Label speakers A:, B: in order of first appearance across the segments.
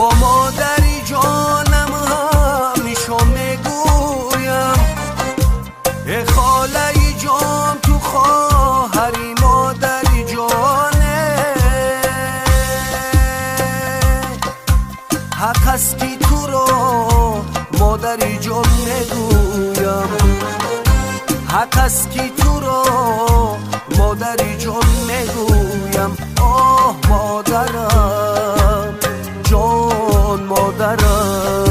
A: با مادری جانم همیشه میگویم ای خاله جان تو خواهری مادری جانه، حق است که تو رو مادری جان میگویم، حق است که تو رو مادری جان میگویم. آه مادرم جان مادرم.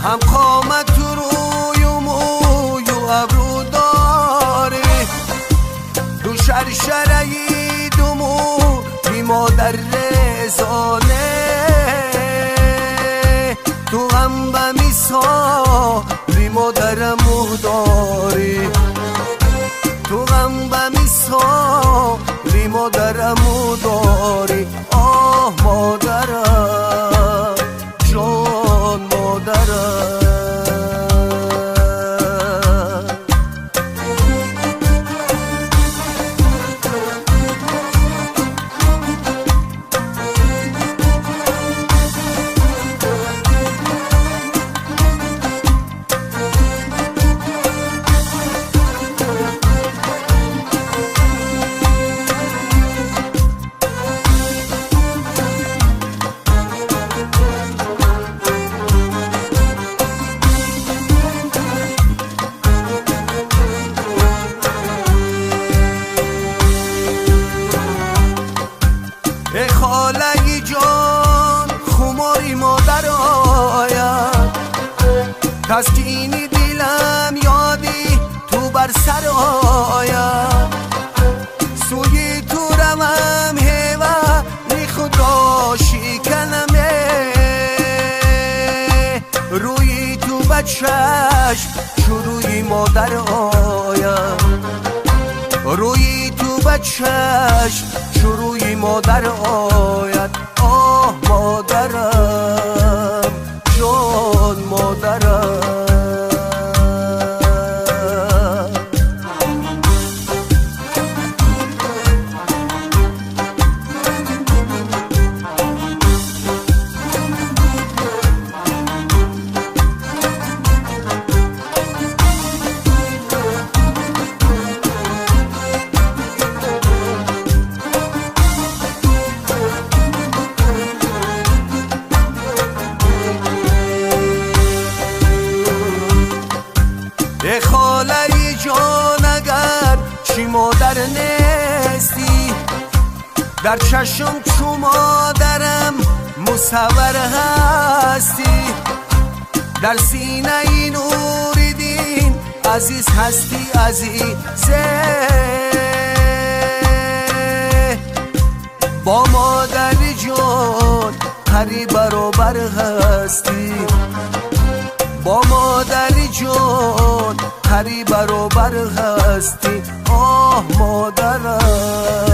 A: هم قامت تو روی و موی و ابرو داری، دو شرشرهی دو موی مادر رزانه، تو هم به مثالی مادرم داری، تو هم به مثالی مادرم داری. آه مادرم جان مادرم. ای خاله جان خماری مادر آید، تسکینی دلم یادی تو بر سر آید، سوی تو روم هیوانی خود را شکنم، روی تو بچشم شروعی مادر آید، روی تو بچشم شروعی مادر آید. آه مادرم جان مادرم. ای خاله جان اگر چی مادر نیستی، در چشم چو مادرم مصور هستی، در سینه نور دین عزیز هستی عزیزه، با مادر جان هری برابر هستی، با مادر جان هری برابر هستی. آه مادرم